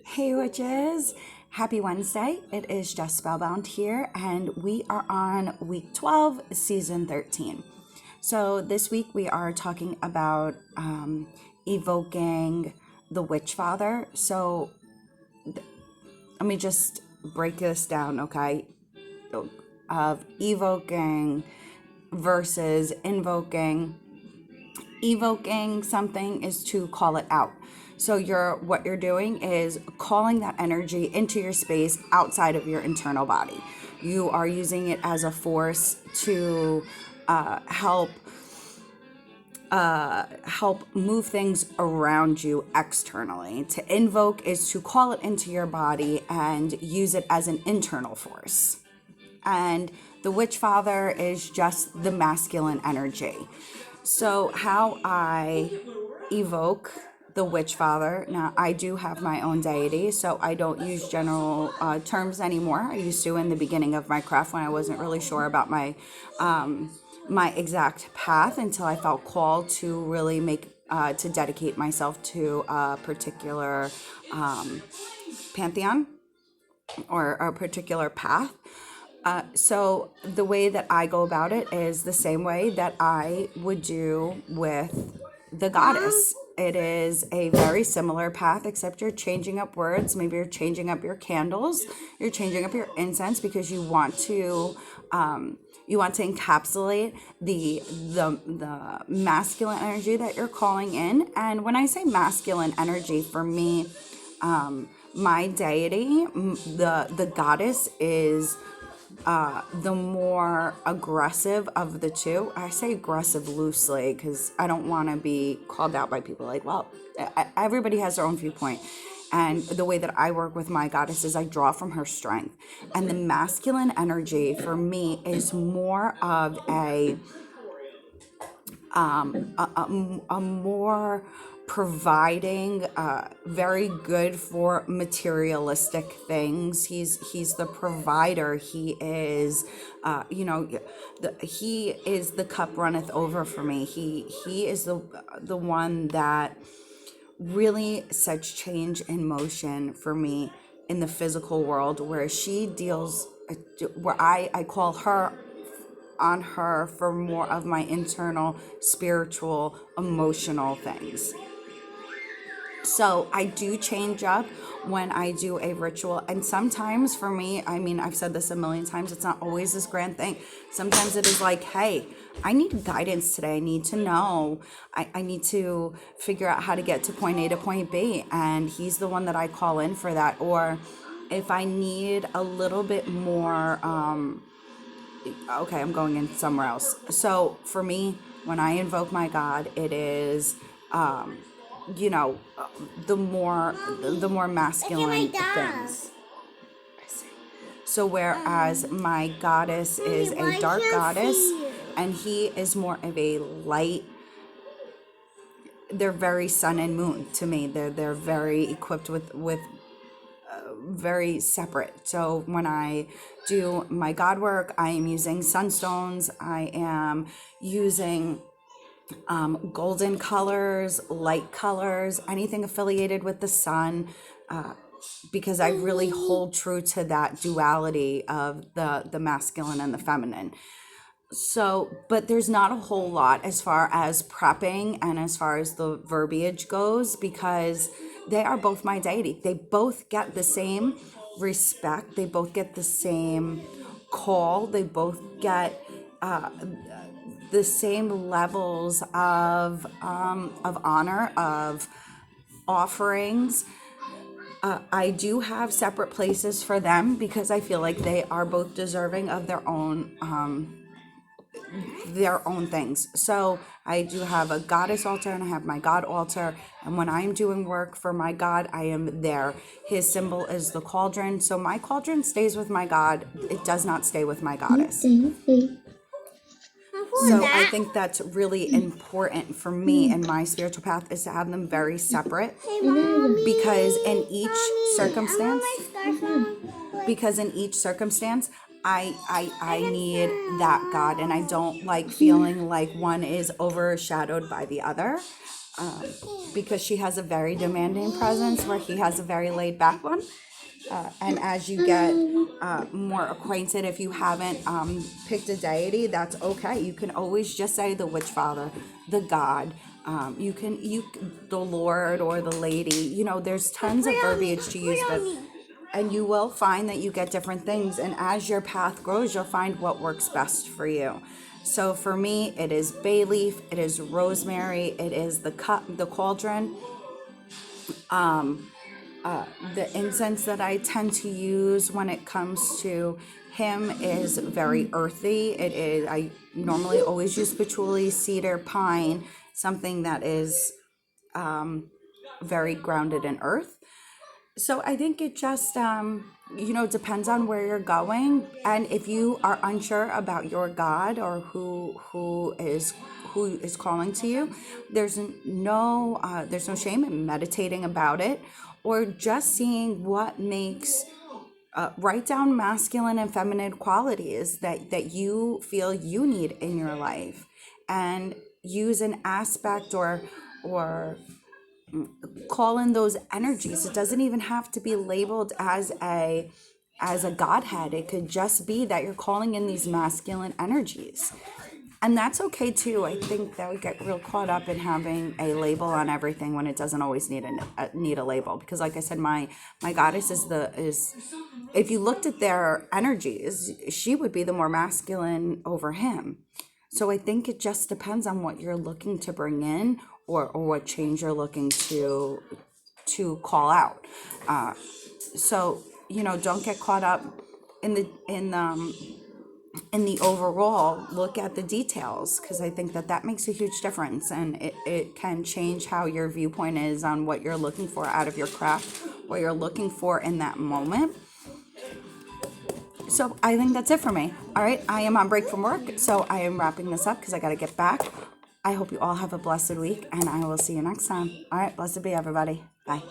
Hey witches, happy Wednesday. It is Just Spellbound here, and we are on week 12, season 13. So this week we are talking about evoking the Witch Father. So let me just break this down, okay? Of evoking versus invoking. Evoking something is to call it out. So what you're doing is calling that energy into your space outside of your internal body. You are using it as a force to help move things around you externally. To invoke is to call it into your body and use it as an internal force. And the Witch Father is just the masculine energy. So how I evoke the Witch Father, now I do have my own deity, so I don't use general terms anymore. I used to in the beginning of my craft when I wasn't really sure about my exact path until I felt called to really to dedicate myself to a particular pantheon or a particular path. So the way that I go about it is the same way that I would do with the goddess. It is a very similar path, except you're changing up words. Maybe you're changing up your candles. You're changing up your incense because you want to encapsulate the masculine energy that you're calling in. And when I say masculine energy, for me, my deity, the goddess is the more aggressive of the two. I say aggressive loosely because I don't want to be called out by people like, well, everybody has their own viewpoint. And the way that I work with my goddess is I draw from her strength. And the masculine energy for me is more of a more providing, very good for materialistic things. He's the provider. He is, he is the cup runneth over for me. He is the one that really sets change in motion for me in the physical world, where she deals, where I call her on her for more of my internal, spiritual, emotional things. So I do change up when I do a ritual. And sometimes for me, I mean, I've said this a million times, it's not always this grand thing. Sometimes it is like, hey, I need guidance today. I need to know. I need to figure out how to get to point A to point B. And he's the one that I call in for that. Or if I need a little bit more, okay, I'm going in somewhere else. So for me, when I invoke my God, it is, the more masculine things. So whereas my goddess is a dark goddess, and he is more of a light. They're very sun and moon to me. They're very equipped with very separate. So when I do my God work, I am using sunstones. I am using golden colors, light colors, anything affiliated with the sun, because I really hold true to that duality of the masculine and the feminine. So, but there's not a whole lot as far as prepping and as far as the verbiage goes, because they are both my deity. They both get the same respect. They both get the same call. They both get the same levels of honor, of offerings. I do have separate places for them because I feel like they are both deserving of their own things. So I do have a goddess altar and I have my God altar. And when I'm doing work for my God, I am there. His symbol is the cauldron. So my cauldron stays with my God. It does not stay with my goddess. So I think that's really important for me and my spiritual path, is to have them very separate, because in each circumstance, I need that God, and I don't like feeling like one is overshadowed by the other. because she has a very demanding presence where he has a very laid back one. And as you get more acquainted, if you haven't picked a deity, that's okay. You can always just say the witch father, the god. The Lord or the lady. There's tons of verbiage to use, and you will find that you get different things. And as your path grows, you'll find what works best for you. So for me, it is bay leaf, it is rosemary, it is the cauldron. The incense that I tend to use when it comes to him is very earthy. I normally always use patchouli, cedar, pine, something that is very grounded in earth. So I think it just depends on where you're going, and if you are unsure about your God or who is calling to you, there's no shame in meditating about it, or just seeing what makes write down masculine and feminine qualities that you feel you need in your life, and use an aspect or call in those energies. It doesn't even have to be labeled as a godhead. It could just be that you're calling in these masculine energies. And that's okay too. I think that we get real caught up in having a label on everything when it doesn't always need a label. Because like I said, my goddess is if you looked at their energies, she would be the more masculine over him. So I think it just depends on what you're looking to bring in, or what change you're looking to call out. So don't get caught up in the overall. Look at the details, because I think that makes a huge difference, and it can change how your viewpoint is on what you're looking for out of your craft, what you're looking for in that moment. So I think that's it for me. All right, I am on break from work, so I am wrapping this up because I got to get back. I hope you all have a blessed week, and I will see you next time. All right, blessed be everybody. Bye.